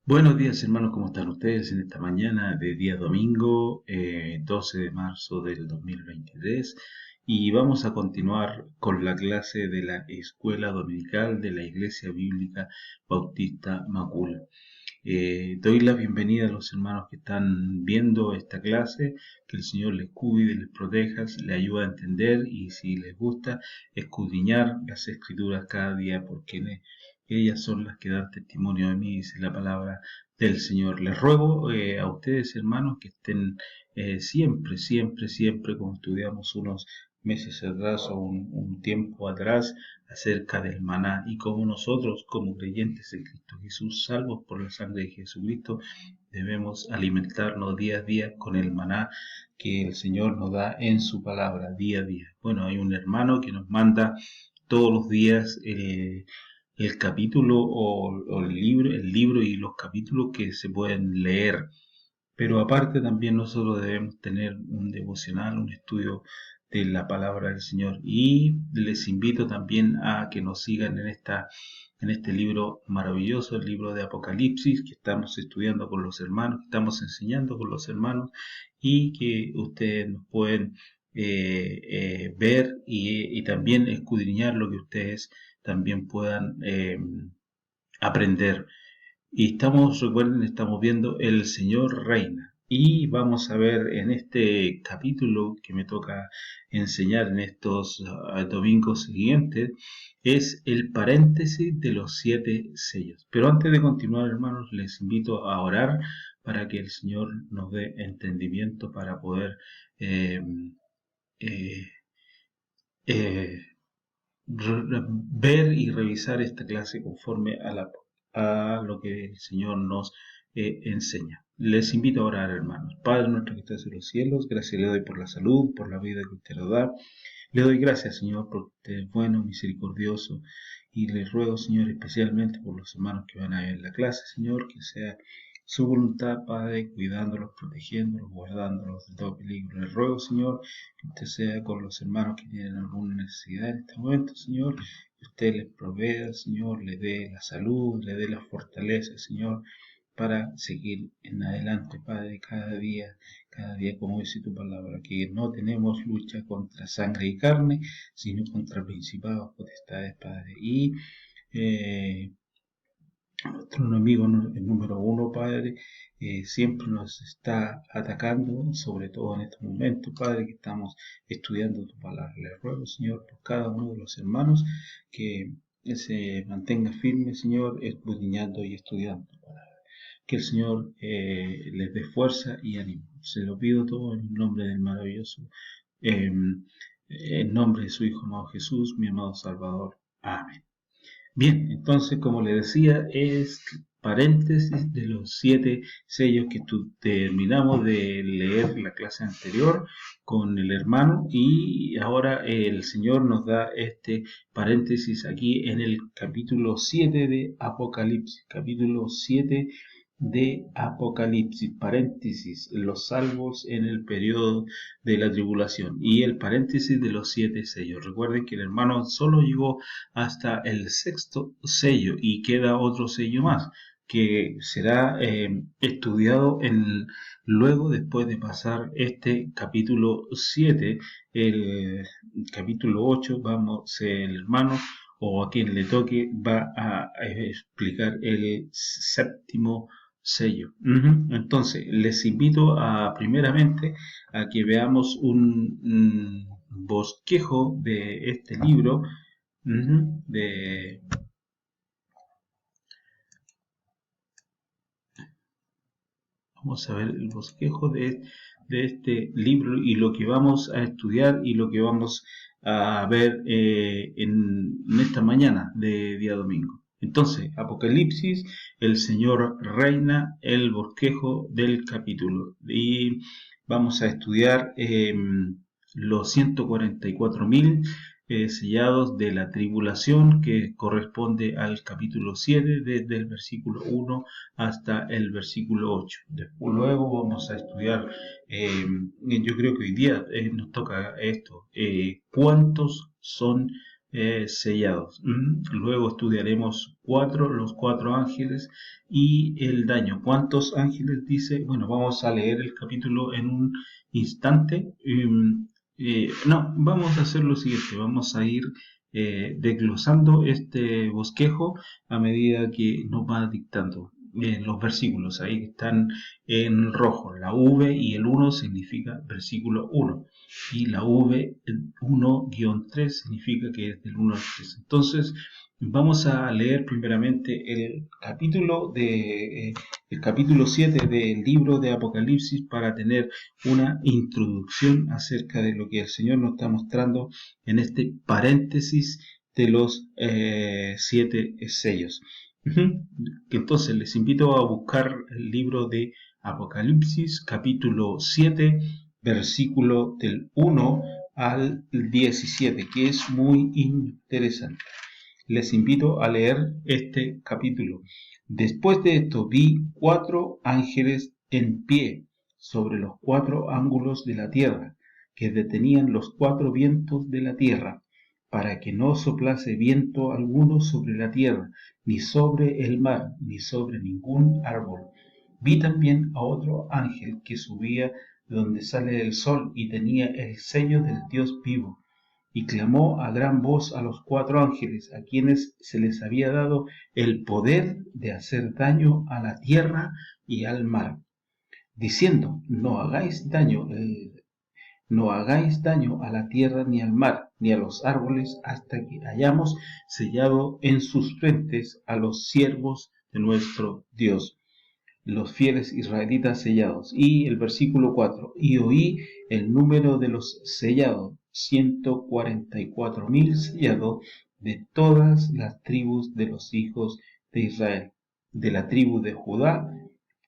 Buenos días hermanos, ¿cómo están ustedes en esta mañana de día domingo, 12 de marzo del 2023? Y vamos a continuar con la clase de la Escuela Dominical de la Iglesia Bíblica Bautista Macul. Doy la bienvenida a los hermanos que están viendo esta clase, que el Señor les cuide, les proteja, les ayude a entender y si les gusta, escudriñar las Escrituras cada día, porque ellas son las que dan testimonio de mí, dice la palabra del Señor. Les ruego a ustedes, hermanos, que estén siempre, como estudiamos unos meses atrás o un tiempo atrás, acerca del maná y cómo nosotros, como creyentes en Cristo Jesús, salvos por la sangre de Jesucristo, debemos alimentarnos día a día con el maná que el Señor nos da en su palabra, día a día. Bueno, hay un hermano que nos manda todos los días el capítulo o el libro y los capítulos que se pueden leer. Pero aparte también nosotros debemos tener un devocional, un estudio de la palabra del Señor. Y les invito también a que nos sigan en este libro maravilloso, el libro de Apocalipsis, que estamos estudiando con los hermanos, que estamos enseñando con los hermanos y que ustedes nos pueden ver y también escudriñar lo que ustedes también puedan aprender. Y recuerden, estamos viendo El Señor Reina. Y vamos a ver en este capítulo que me toca enseñar en estos domingos siguientes, es el paréntesis de los 7 sellos. Pero antes de continuar, hermanos, les invito a orar para que el Señor nos dé entendimiento para poder eh, eh, eh, ver y revisar esta clase conforme a lo que el Señor nos enseña. Les invito a orar, hermanos. Padre nuestro que estás en los cielos, gracias le doy por la salud, por la vida que usted nos da. Le doy gracias, Señor, porque usted es bueno, misericordioso, y le ruego, Señor, especialmente por los hermanos que van a ver la clase, Señor, que sea su voluntad, Padre, cuidándolos, protegiéndolos, guardándolos de todo peligro. Le ruego, Señor, que usted sea con los hermanos que tienen alguna necesidad en este momento, Señor, que usted les provea, Señor, le dé la salud, le dé la fortaleza, Señor, para seguir en adelante, Padre, cada día como dice tu palabra, que no tenemos lucha contra sangre y carne, sino contra principados, potestades, Padre. Y nuestro enemigo, el número uno, Padre, siempre nos está atacando, sobre todo en este momento, Padre, que estamos estudiando tu palabra. Le ruego, Señor, por cada uno de los hermanos que se mantenga firme, Señor, escudriñando y estudiando tu palabra. Que el Señor les dé fuerza y ánimo. Se lo pido todo en el nombre del maravilloso, en nombre de su Hijo amado Jesús, mi amado Salvador. Amén. Bien, entonces, como le decía, es paréntesis de los 7 sellos que terminamos de leer la clase anterior con el hermano y ahora el Señor nos da este paréntesis aquí en el capítulo 7 de Apocalipsis, capítulo 7 de Apocalipsis, paréntesis, los salvos en el periodo de la tribulación y el paréntesis de los 7 sellos. Recuerden que el hermano solo llegó hasta el sexto sello y queda otro sello más que será estudiado luego después de pasar este capítulo 7, el capítulo 8 vamos el hermano o a quien le toque va a explicar el séptimo sello. Entonces, les invito primeramente a que veamos un bosquejo de este libro. Vamos a ver el bosquejo de este libro y lo que vamos a estudiar y lo que vamos a ver en esta mañana de día domingo. Entonces, Apocalipsis, el Señor reina, el bosquejo del capítulo. Y vamos a estudiar los 144.000 sellados de la tribulación, que corresponde al capítulo 7, desde el versículo 1 hasta el versículo 8. Después, luego vamos a estudiar, yo creo que hoy día nos toca esto, cuántos son sellados. Luego estudiaremos los 4 ángeles y el daño. ¿Cuántos ángeles dice? Bueno, vamos a leer el capítulo en un instante. No, vamos a hacer lo siguiente, vamos a ir desglosando este bosquejo a medida que nos va dictando los versículos. Ahí están en rojo, la V y el 1 significa versículo 1 y la V 1-3 significa que es del 1 al 3. Entonces, vamos a leer primeramente el capítulo 7 del libro de Apocalipsis para tener una introducción acerca de lo que el Señor nos está mostrando en este paréntesis de los 7 sellos. Entonces les invito a buscar el libro de Apocalipsis capítulo 7 versículo del 1 al 17, que es muy interesante. Les invito a leer este capítulo. Después de esto vi 4 ángeles en pie sobre los 4 ángulos de la tierra, que detenían los 4 vientos de la tierra, para que no soplase viento alguno sobre la tierra, ni sobre el mar, ni sobre ningún árbol. Vi también a otro ángel que subía de donde sale el sol y tenía el sello del Dios vivo, y clamó a gran voz a los 4 ángeles, a quienes se les había dado el poder de hacer daño a la tierra y al mar, diciendo: no hagáis daño a la tierra ni al mar, ni a los árboles, hasta que hayamos sellado en sus frentes a los siervos de nuestro Dios, los fieles israelitas sellados. Y el versículo 4, y oí el número de los sellados, 144.000 sellados, de todas las tribus de los hijos de Israel, de la tribu de Judá,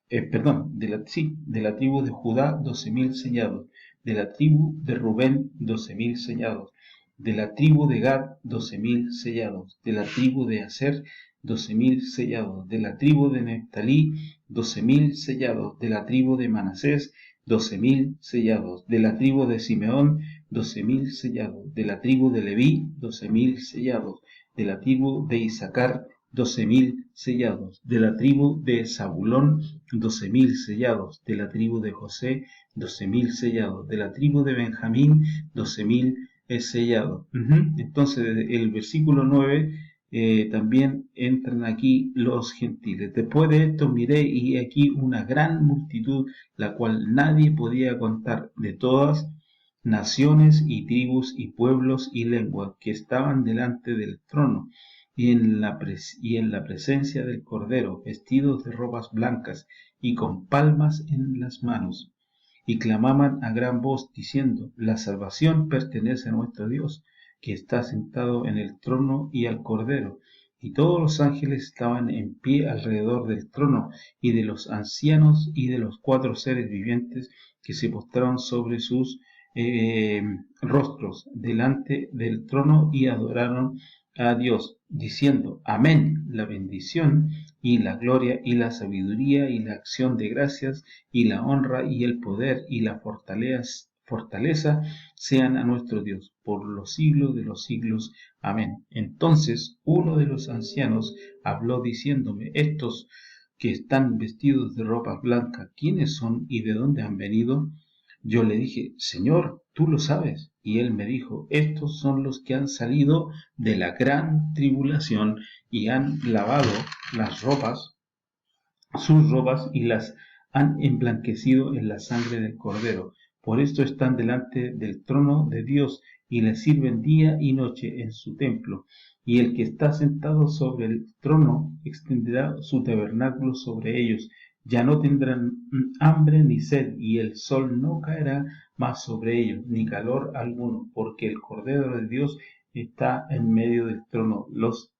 de la tribu de Judá 12.000 sellados, de la tribu de Rubén 12.000 sellados, de la tribu de Gad 12.000 sellados, de la tribu de Aser 12.000 sellados, de la tribu de Neftalí 12.000 sellados, de la tribu de Manasés 12.000 sellados, de la tribu de Simeón 12.000 sellados, de la tribu de Leví 12.000 sellados, de la tribu de Isaacar 12.000 sellados, de la tribu de Zabulón 12.000 sellados, de la tribu de José 12.000 sellados, de la tribu de Benjamín 12.000 sellados. Entonces, el versículo 9 también entran aquí los gentiles. Después de esto miré y aquí una gran multitud, la cual nadie podía contar, de todas naciones y tribus y pueblos y lenguas, que estaban delante del trono y en la presencia del Cordero, vestidos de ropas blancas y con palmas en las manos, y clamaban a gran voz diciendo: la salvación pertenece a nuestro Dios, que está sentado en el trono, y al Cordero. Y todos los ángeles estaban en pie alrededor del trono, y de los ancianos y de los 4 seres vivientes, que se postraron sobre sus rostros delante del trono y adoraron a Dios, diciendo: amén. La bendición y la gloria y la sabiduría y la acción de gracias y la honra y el poder y la fortaleza sean a nuestro Dios por los siglos de los siglos. Amén. Entonces uno de los ancianos habló diciéndome: estos que están vestidos de ropas blancas, ¿quiénes son y de dónde han venido? Yo le dije: Señor, tú lo sabes. Y él me dijo: estos son los que han salido de la gran tribulación y han lavado sus ropas, y las han emblanquecido en la sangre del Cordero. Por esto están delante del trono de Dios y le sirven día y noche en su templo. Y el que está sentado sobre el trono extenderá su tabernáculo sobre ellos. Ya no tendrán hambre ni sed, y el sol no caerá más sobre ellos, ni calor alguno, porque el Cordero de Dios está en medio del trono. Los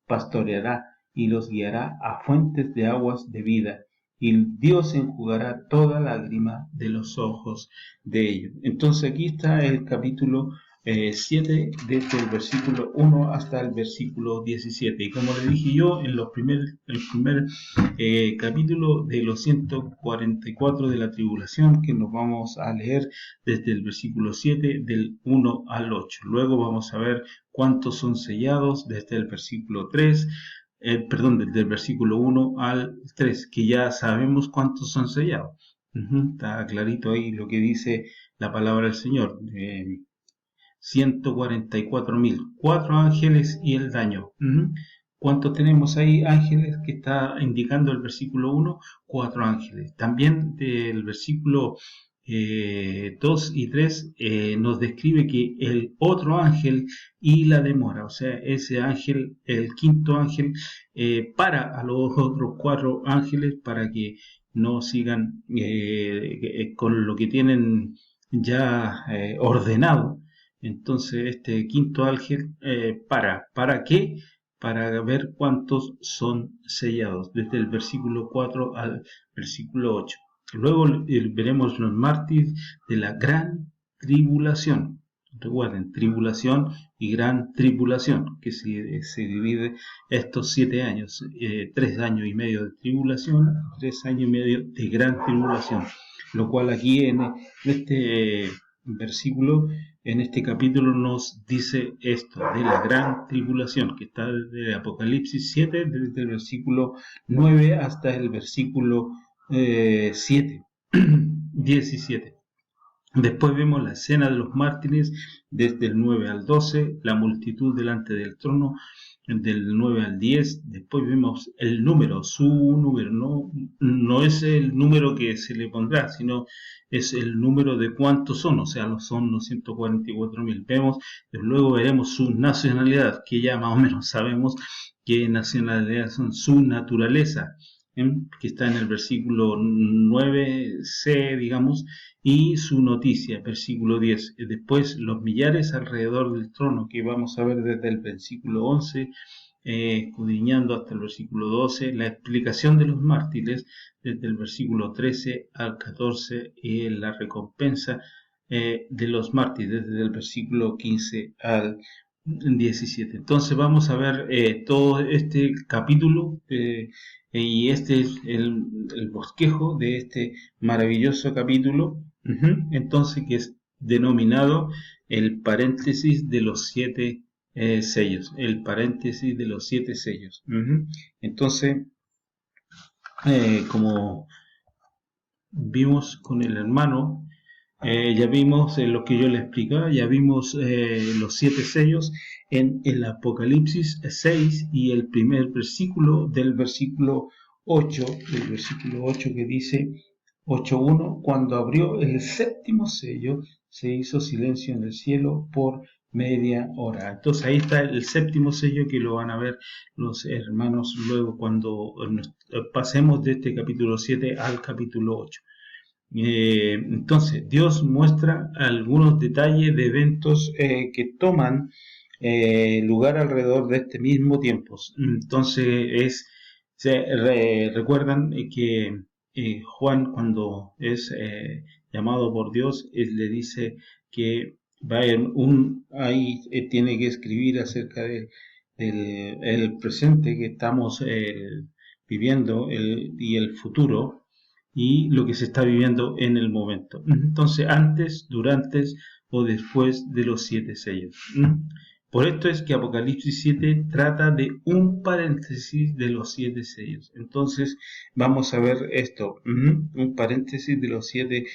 pastoreará y los guiará a fuentes de aguas de vida, y Dios enjugará toda lágrima de los ojos de ellos. Entonces aquí está el capítulo 7, desde el versículo 1 hasta el versículo 17. Y como le dije yo, en el primer capítulo de los 144 de la tribulación, que nos vamos a leer desde el versículo 7 del 1 al 8. Luego vamos a ver cuántos son sellados desde el versículo 3, desde el versículo 1 al 3, que ya sabemos cuántos son sellados. Está clarito ahí lo que dice la palabra del Señor. 144.000, 4 ángeles y el daño. ¿Cuántos tenemos ahí ángeles que está indicando el versículo 1? 4 ángeles. También del versículo 2 y 3 nos describe que el otro ángel y la demora, o sea, ese ángel, el quinto ángel, para a los otros 4 ángeles para que no sigan con lo que tienen ya ordenado. Entonces este quinto ángel ¿para qué? Para ver cuántos son sellados, desde el versículo 4 al versículo 8. Luego veremos los mártires de la gran tribulación. Recuerden, tribulación y gran tribulación, que se divide estos 7 años, 3 años y medio de tribulación, 3 años y medio de gran tribulación, lo cual aquí en este versículo, en este capítulo nos dice esto de la gran tribulación, que está desde Apocalipsis 7, desde el versículo 9 hasta el versículo 17. Después vemos la escena de los mártires desde el 9 al 12, la multitud delante del trono del 9 al 10. Después vemos el número, su número, no es el número que se le pondrá, sino es el número de cuántos son, o sea, son los 144.000. Luego veremos su nacionalidad, que ya más o menos sabemos qué nacionalidad son, su naturaleza, que está en el versículo 9c, digamos, y su noticia, versículo 10. Después los millares alrededor del trono, que vamos a ver desde el versículo 11, escudriñando hasta el versículo 12, la explicación de los mártires desde el versículo 13 al 14, y la recompensa de los mártires desde el versículo 15 al 17. Entonces vamos a ver todo este capítulo y este es el bosquejo de este maravilloso capítulo, entonces, que es denominado el paréntesis de los 7 sellos, el paréntesis de los 7 sellos. Entonces, como vimos con el hermano, ya vimos lo que yo le explicaba, ya vimos los 7 sellos en el Apocalipsis 6 y el primer versículo del versículo 8, que dice 8.1: cuando abrió el séptimo sello, se hizo silencio en el cielo por media hora. Entonces ahí está el séptimo sello, que lo van a ver los hermanos luego cuando pasemos de este capítulo 7 al capítulo 8. Entonces, Dios muestra algunos detalles de eventos que toman lugar alrededor de este mismo tiempo. Entonces, recuerdan que Juan, cuando es llamado por Dios, él le dice que va a haber ahí tiene que escribir acerca del el presente que estamos viviendo y el futuro, y lo que se está viviendo en el momento. Entonces, antes, durante o después de los 7 sellos. Por esto es que Apocalipsis 7 trata de un paréntesis de los 7 sellos. Entonces, vamos a ver esto, un paréntesis de los 7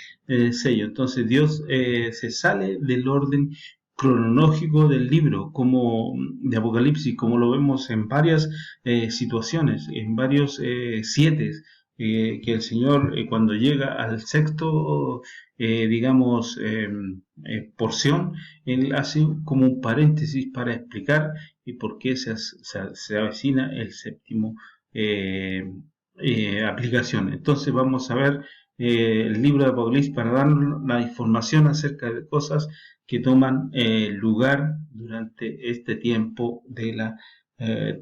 sellos. Entonces, Dios se sale del orden cronológico del libro, como de Apocalipsis, como lo vemos en varias situaciones, en varios 7, que el Señor cuando llega al sexto, digamos, porción, Él hace como un paréntesis para explicar por qué se avecina el séptimo aplicación. Entonces vamos a ver el libro de Apocalipsis para darnos la información acerca de cosas que toman lugar durante este tiempo de la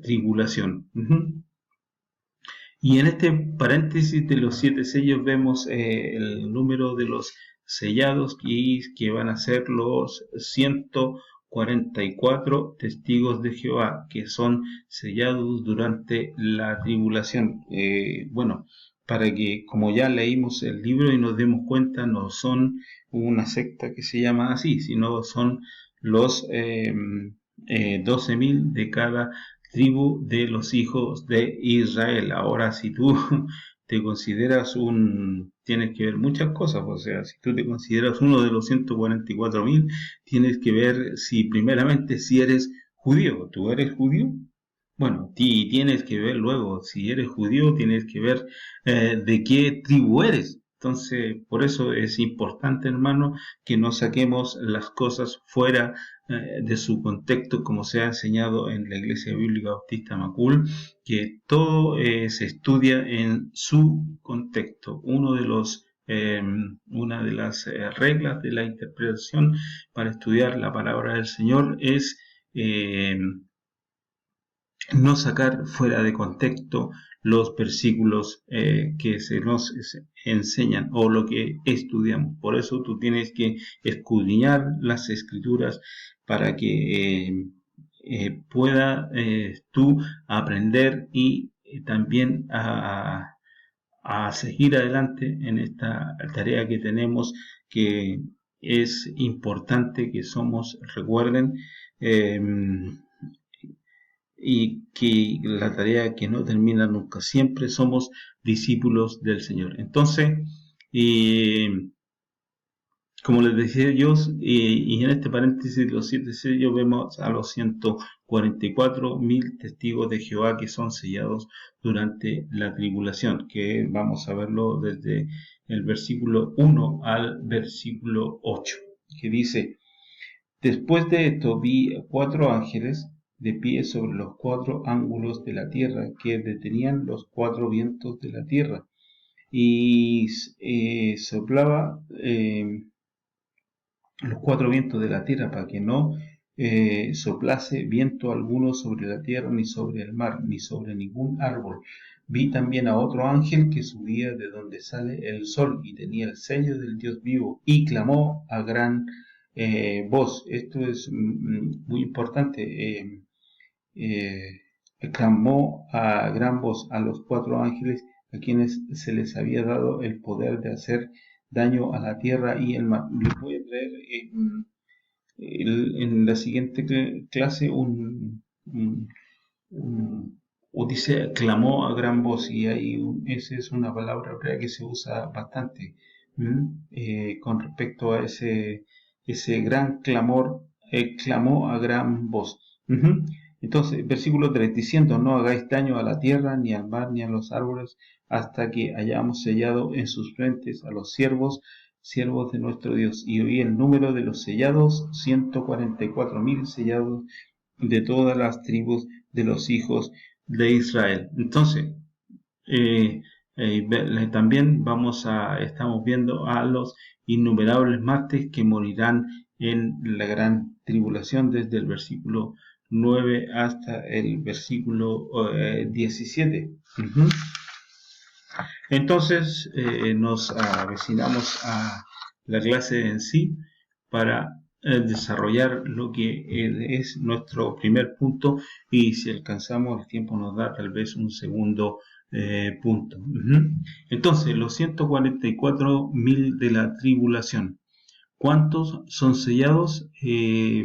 tribulación. Y en este paréntesis de los 7 sellos vemos el número de los sellados y que van a ser los 144 testigos de Jehová, que son sellados durante la tribulación. Bueno, para que, como ya leímos el libro y nos demos cuenta, no son una secta que se llama así, sino son los 12.000 de cada tribu de los hijos de Israel. Ahora, si tú te consideras tienes que ver muchas cosas, o sea, si tú te consideras uno de los 144.000, tienes que ver si primeramente si eres judío. ¿Tú eres judío? Bueno, tienes que ver luego, si eres judío, tienes que ver de qué tribu eres. Entonces, por eso es importante, hermano, que no saquemos las cosas fuera de su contexto, como se ha enseñado en la Iglesia Bíblica Bautista Macul, que todo se estudia en su contexto. Una de las reglas de la interpretación para estudiar la palabra del Señor es no sacar fuera de contexto los versículos que se nos enseñan o lo que estudiamos. Por eso tú tienes que escudriñar las escrituras para que pueda tú aprender y también a seguir adelante en esta tarea que tenemos, que es importante que somos, recuerden, eh, y que la tarea que no termina nunca, siempre somos discípulos del Señor. Entonces, como les decía yo, y en este paréntesis, los 7 sellos, vemos a los 144.000 testigos de Jehová que son sellados durante la tribulación, que vamos a verlo desde el versículo 1 al versículo 8, que dice: Después de esto vi 4 ángeles de pie sobre los 4 ángulos de la tierra, que detenían los 4 vientos de la tierra, y soplaba los 4 vientos de la tierra para que no soplase viento alguno sobre la tierra, ni sobre el mar, ni sobre ningún árbol. Vi también a otro ángel que subía de donde sale el sol y tenía el sello del Dios vivo, y clamó a gran voz. Esto es muy importante. Clamó a gran voz a los 4 ángeles a quienes se les había dado el poder de hacer daño a la tierra y el mar. Les voy a traer en la siguiente clase o dice clamó a gran voz, y esa es una palabra que se usa bastante con respecto a ese gran clamor. Clamó a gran voz. Entonces, versículo 3, diciendo: no hagáis daño a la tierra, ni al mar, ni a los árboles, hasta que hayamos sellado en sus frentes a los siervos de nuestro Dios. Y oí el número de los sellados: 144.000 sellados de todas las tribus de los hijos de Israel. Entonces, también estamos viendo a los innumerables mártires que morirán en la gran tribulación, desde el versículo 9 hasta el versículo 17. Entonces nos avecinamos a la clase en sí para desarrollar lo que es nuestro primer punto, y si alcanzamos el tiempo nos da tal vez un segundo punto. Entonces, los 144.000 de la tribulación, ¿cuántos son sellados?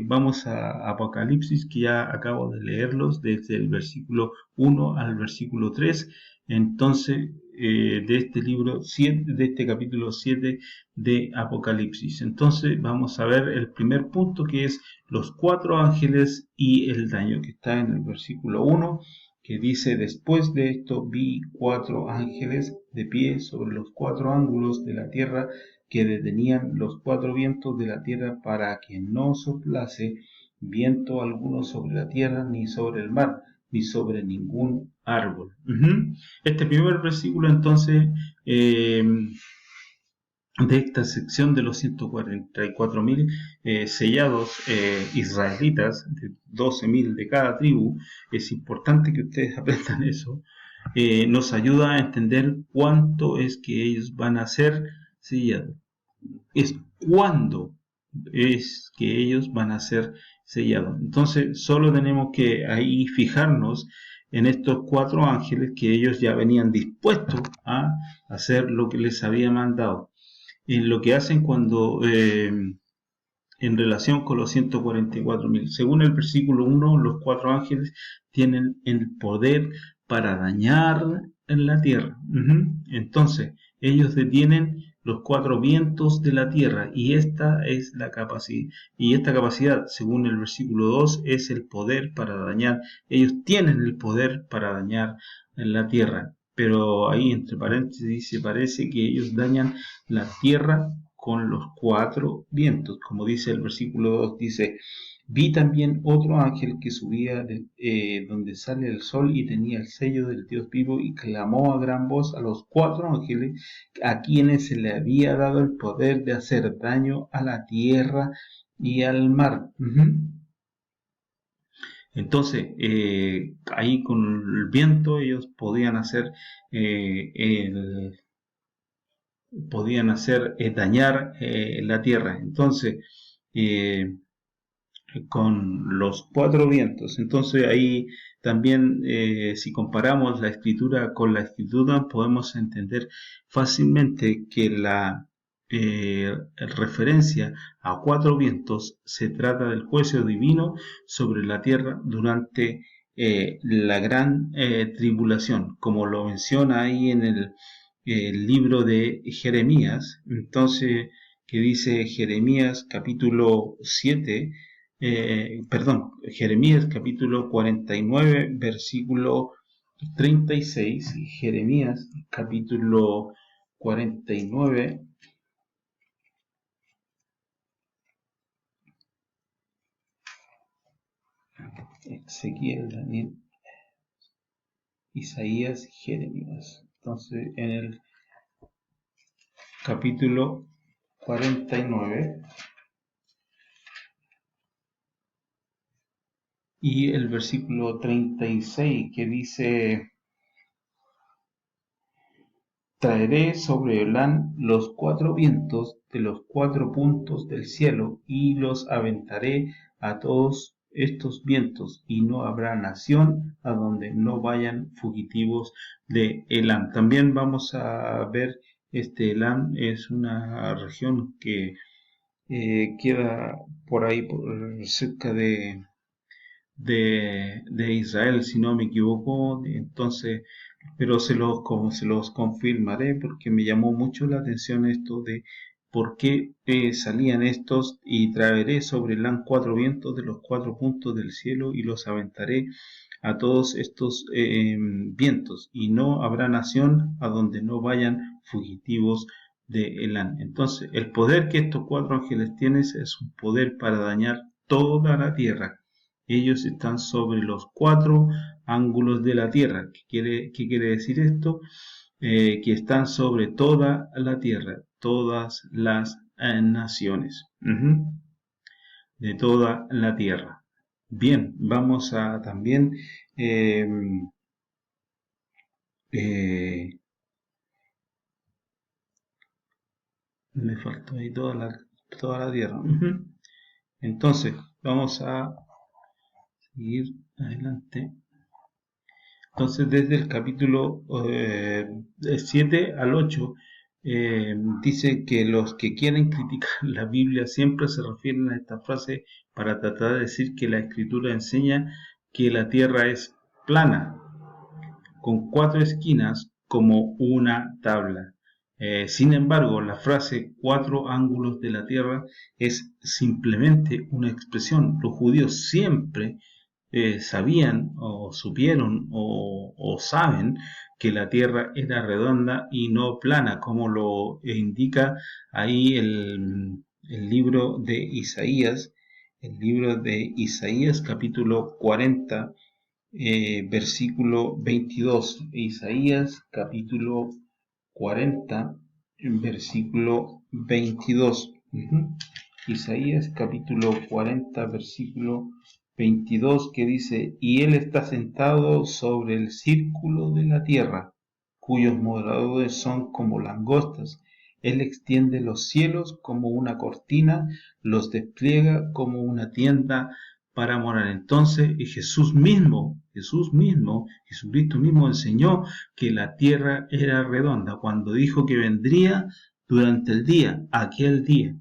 Vamos a Apocalipsis, que ya acabo de leerlos desde el versículo 1 al versículo 3. Entonces, de este libro 7, de este capítulo 7 de Apocalipsis. Entonces, vamos a ver el primer punto, que es los 4 ángeles y el daño, que está en el versículo 1, que dice: después de esto vi 4 ángeles de pie sobre los 4 ángulos de la tierra, que detenían los 4 vientos de la tierra, para que no soplase viento alguno sobre la tierra, ni sobre el mar, ni sobre ningún árbol. Este primer versículo, entonces, de esta sección de los 144.000 sellados israelitas, de 12.000 de cada tribu, es importante que ustedes aprendan eso. Nos ayuda a entender cuánto es que ellos van a ser sellados. es cuándo es que ellos van a ser sellados. Entonces, solo tenemos que ahí fijarnos en estos 4 ángeles que ellos ya venían dispuestos a hacer lo que les había mandado. En lo que hacen cuando en relación con los 144.000. Según el versículo 1, los 4 ángeles tienen el poder para dañar en la tierra. Entonces, ellos detienen los 4 vientos de la tierra y esta es la capacidad. Y esta capacidad, según el versículo 2, es el poder para dañar. Ellos tienen el poder para dañar en la tierra. Pero ahí entre paréntesis dice, parece que ellos dañan la tierra con los 4 vientos, como dice el versículo 2, dice, vi también otro ángel que subía donde sale el sol y tenía el sello del Dios vivo y clamó a gran voz a los 4 ángeles a quienes se le había dado el poder de hacer daño a la tierra y al mar. Entonces, ahí con el viento ellos podían hacer dañar la tierra. Entonces, eh, con los 4 vientos. Entonces ahí también, si comparamos la escritura con la escritura, podemos entender fácilmente que la referencia a 4 vientos se trata del juicio divino sobre la tierra durante la gran tribulación, como lo menciona ahí en el libro de Jeremías. Entonces, que dice Jeremías capítulo 7, Jeremías capítulo 49, versículo 36, Jeremías capítulo 49, Ezequiel, Daniel, Isaías, Jeremías. Entonces, en el capítulo 49 y el versículo 36 que dice, traeré sobre Elán los 4 vientos de los 4 puntos del cielo y los aventaré a todos estos vientos y no habrá nación a donde no vayan fugitivos de Elam. También vamos a ver Elam es una región que queda por ahí cerca de Israel, si no me equivoco. Entonces, pero como se los confirmaré porque me llamó mucho la atención esto de por qué salían estos y traeré sobre Elán 4 vientos de los 4 puntos del cielo y los aventaré a todos estos vientos y no habrá nación a donde no vayan fugitivos de Elán. Entonces, el poder que estos 4 ángeles tienen es un poder para dañar toda la tierra. Ellos están sobre los 4 ángulos de la tierra. ¿Qué quiere decir esto? Que están sobre toda la tierra, todas las naciones de toda la tierra. Bien, vamos a también eh, me faltó ahí toda la tierra. Entonces, vamos a seguir adelante. Entonces, desde el capítulo 7 al 8, dice que los que quieren criticar la Biblia siempre se refieren a esta frase para tratar de decir que la escritura enseña que la tierra es plana, con 4 esquinas como una tabla. Sin embargo, la frase 4 ángulos de la tierra es simplemente una expresión. Los judíos siempre sabían o supieron o saben que la tierra era redonda y no plana, como lo indica ahí el libro de Isaías, capítulo 40, versículo 22. Isaías capítulo 40, versículo 22. Isaías capítulo 40, versículo 22, que dice, y él está sentado sobre el círculo de la tierra, cuyos moradores son como langostas, Él extiende los cielos como una cortina, los despliega como una tienda para morar. Entonces, y Jesucristo mismo enseñó que la tierra era redonda cuando dijo que vendría durante el día, aquel día,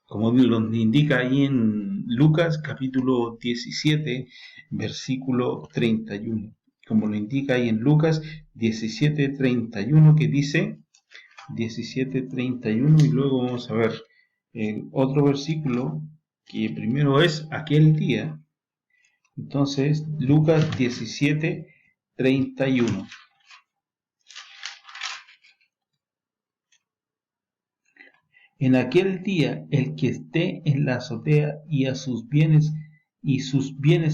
como nos indica ahí en Lucas capítulo 17, versículo 31, como lo indica ahí en Lucas 17:31, que dice 17:31, y luego vamos a ver otro versículo que primero es aquel día. Entonces, Lucas 17:31. En aquel día, el que esté en la azotea y sus bienes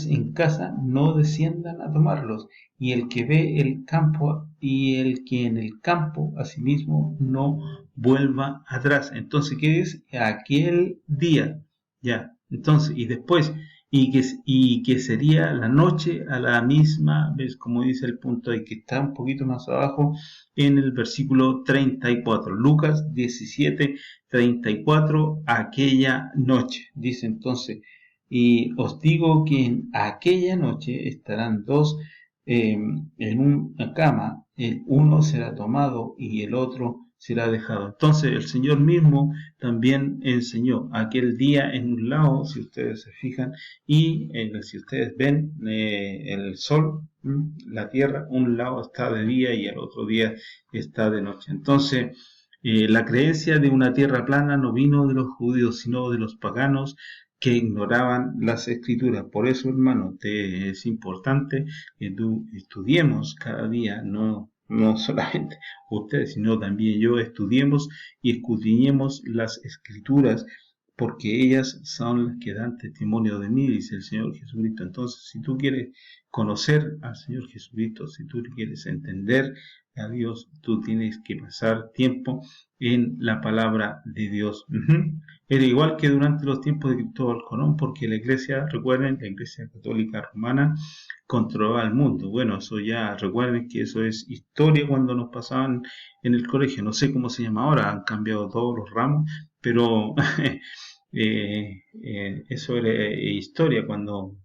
en casa no desciendan a tomarlos, y el que ve el campo y el que en el campo asimismo no vuelva atrás. Entonces, ¿qué es? Aquel día. Ya. Entonces, y después, y que sería la noche a la misma vez, como dice el punto ahí, que está un poquito más abajo en el versículo 34. Lucas 17:34, aquella noche. Dice entonces, y os digo que en aquella noche estarán dos en una cama, el uno será tomado y el otro será dejado. Entonces el Señor mismo también enseñó aquel día en un lado, si ustedes se fijan, y si ustedes ven el sol, la tierra, un lado está de día y el otro día está de noche. Entonces, la creencia de una tierra plana no vino de los judíos, sino de los paganos que ignoraban las escrituras. Por eso, hermano, es importante que tú estudiemos cada día, no solamente ustedes, sino también yo, estudiemos y escudriñemos las escrituras, porque ellas son las que dan testimonio de mí, dice el Señor Jesucristo. Entonces, si tú quieres conocer al Señor Jesucristo, si tú quieres entender a Dios, tú tienes que pasar tiempo en la palabra de Dios. Era igual que durante los tiempos de Cristóbal Colón, porque la iglesia, recuerden, la iglesia católica romana controlaba el mundo. Bueno, eso ya, recuerden que eso es historia cuando nos pasaban en el colegio. No sé cómo se llama ahora, han cambiado todos los ramos, pero eso era historia cuando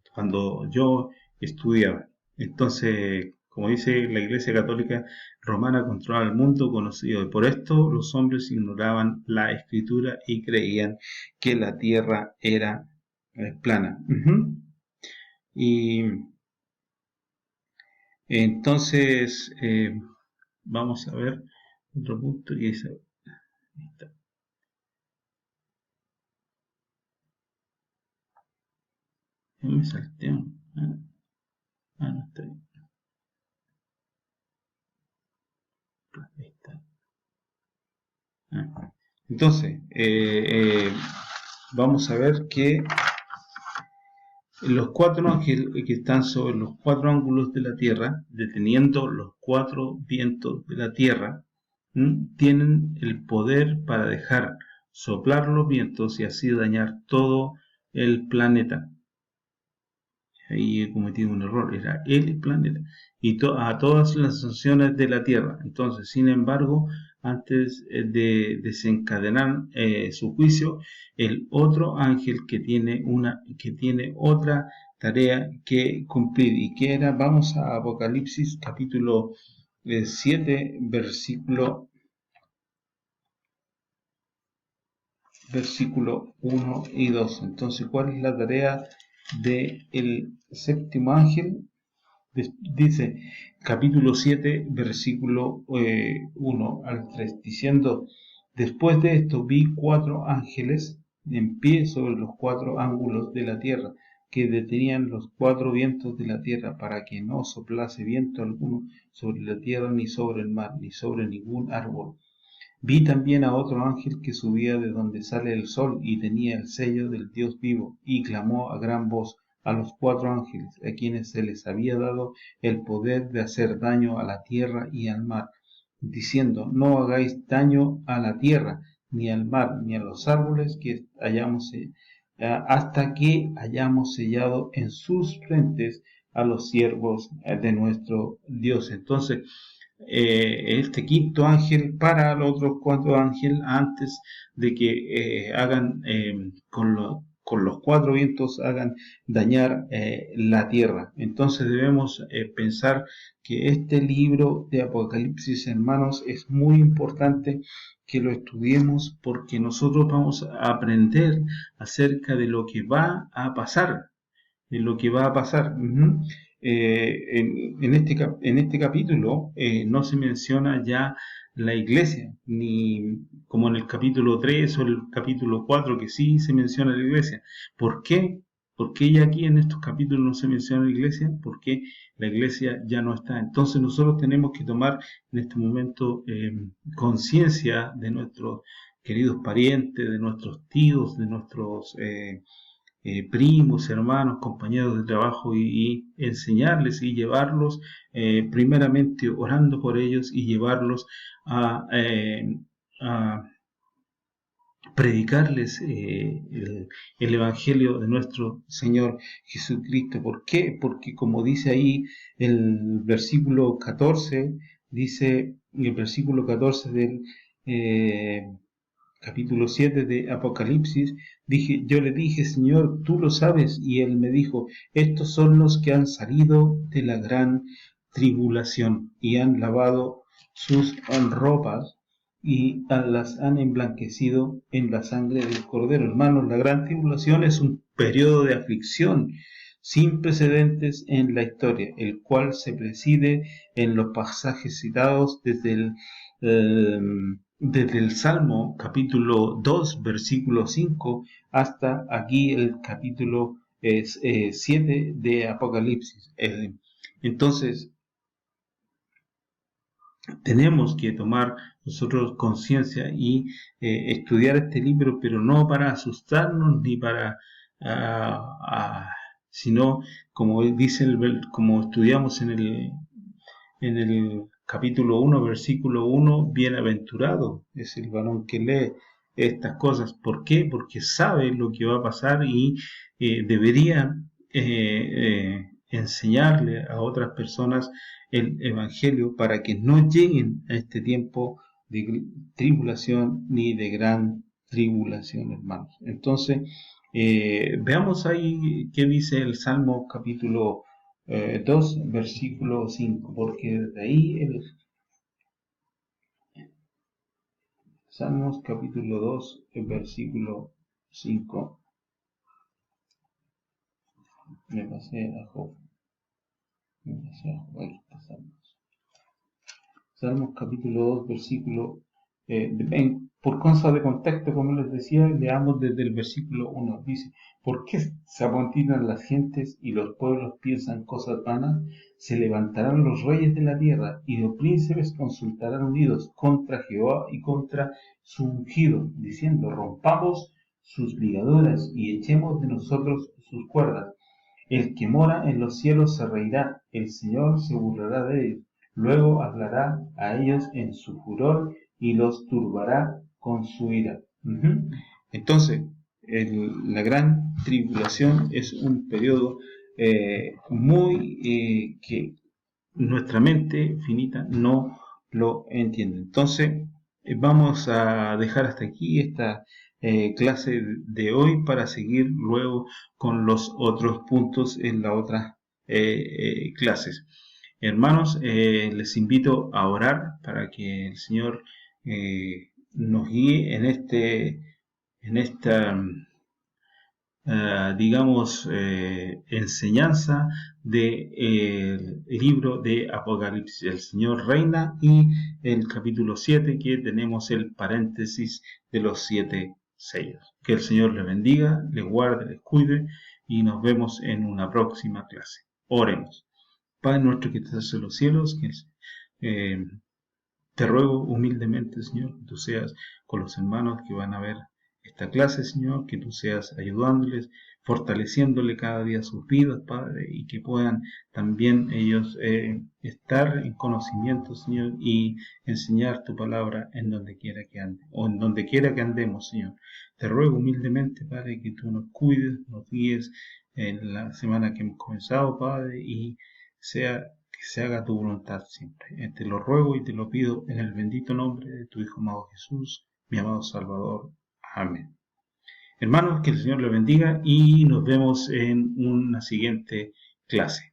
yo estudiaba. Entonces, como dice la Iglesia Católica Romana, controlaba el mundo conocido, y por esto los hombres ignoraban la escritura y creían que la tierra era plana. Y entonces, vamos a ver otro punto, y es, me salté. No está bien. Ahí está. Entonces, vamos a ver que los cuatro ángeles que están sobre los cuatro ángulos de la tierra, deteniendo los cuatro vientos de la tierra, tienen el poder para dejar soplar los vientos y así dañar todo el planeta. Ahí he cometido un error, era el planeta, y a todas las naciones de la tierra. Entonces, sin embargo, antes de desencadenar su juicio, el otro ángel que tiene otra tarea que cumplir, y que era, vamos a Apocalipsis capítulo 7, versículo 1 y 2. Entonces, ¿cuál es la tarea del séptimo ángel? Dice capítulo 7, versículo 1 al 3, diciendo: después de esto vi cuatro ángeles en pie sobre los cuatro ángulos de la tierra, que detenían los cuatro vientos de la tierra, para que no soplase viento alguno sobre la tierra, ni sobre el mar, ni sobre ningún árbol. Vi también a otro ángel que subía de donde sale el sol y tenía el sello del Dios vivo, y clamó a gran voz a los cuatro ángeles, a quienes se les había dado el poder de hacer daño a la tierra y al mar, diciendo: no hagáis daño a la tierra, ni al mar, ni a los árboles que hasta que hayamos sellado en sus frentes a los siervos de nuestro Dios. Entonces, este quinto ángel para los otros cuatro ángeles antes de que hagan con los cuatro vientos hagan dañar la tierra. Entonces debemos pensar que este libro de Apocalipsis, hermanos, es muy importante que lo estudiemos porque nosotros vamos a aprender acerca de lo que va a pasar, de lo que va a pasar. En este capítulo no se menciona ya la iglesia, ni como en el capítulo 3 o el capítulo 4 que sí se menciona la iglesia. ¿Por qué? ¿Por qué ya aquí en estos capítulos no se menciona la iglesia? Porque la iglesia ya no está. Entonces nosotros tenemos que tomar en este momento conciencia de nuestros queridos parientes, de nuestros tíos, de nuestros primos, hermanos, compañeros de trabajo y enseñarles y llevarlos, primeramente orando por ellos y llevarlos a predicarles el Evangelio de nuestro Señor Jesucristo. ¿Por qué? Porque como dice ahí el versículo 14, dice el versículo 14 del capítulo 7 de Apocalipsis, yo le dije, Señor, tú lo sabes, y él me dijo, estos son los que han salido de la gran tribulación y han lavado sus ropas y las han emblanquecido en la sangre del Cordero. Hermanos, la gran tribulación es un periodo de aflicción sin precedentes en la historia, el cual se preside en los pasajes citados eh, desde el Salmo capítulo 2, versículo 5, hasta aquí el capítulo 7 de Apocalipsis. Entonces, tenemos que tomar nosotros conciencia y estudiar este libro, pero no para asustarnos ni para, sino como dice como estudiamos en el capítulo 1, versículo 1, bienaventurado es el varón que lee estas cosas. ¿Por qué? Porque sabe lo que va a pasar y debería enseñarle a otras personas el Evangelio para que no lleguen a este tiempo de tribulación ni de gran tribulación, hermanos. Entonces, veamos ahí qué dice el Salmo capítulo 2, versículo 5, porque de ahí el Salmos capítulo 2, versículo 5, me pasé a Job, aquí está Salmos. Salmos capítulo 2, versículo, por causa de contexto, como les decía, leamos desde el versículo 1. Dice, ¿por qué se amotinan las gentes y los pueblos piensan cosas vanas? Se levantarán los reyes de la tierra y los príncipes consultarán unidos contra Jehová y contra su ungido, diciendo, rompamos sus ligaduras y echemos de nosotros sus cuerdas. El que mora en los cielos se reirá, el Señor se burlará de ellos. Luego hablará a ellos en su furor y los turbará con su ira. Entonces, la gran tribulación es un periodo que nuestra mente finita no lo entiende. Entonces, vamos a dejar hasta aquí esta clase de hoy para seguir luego con los otros puntos en las otras clases. Hermanos, les invito a orar para que el Señor nos guíe en esta digamos, enseñanza del libro de Apocalipsis. El Señor reina y el capítulo 7 que tenemos el paréntesis de los 7 sellos. Que el Señor les bendiga, les guarde, les cuide y nos vemos en una próxima clase. Oremos. Padre nuestro que estás en los cielos, eh, te ruego humildemente, Señor, que tú seas con los hermanos que van a ver esta clase, Señor, que tú seas ayudándoles, fortaleciéndole cada día sus vidas, Padre, y que puedan también ellos estar en conocimiento, Señor, y enseñar tu palabra en donde quiera que ande, o en donde quiera que andemos, Señor. Te ruego humildemente, Padre, que tú nos cuides, nos guíes en la semana que hemos comenzado, Padre, y sea que se haga tu voluntad siempre. Te lo ruego y te lo pido en el bendito nombre de tu Hijo amado Jesús, mi amado Salvador. Amén. Hermanos, que el Señor les bendiga y nos vemos en una siguiente clase.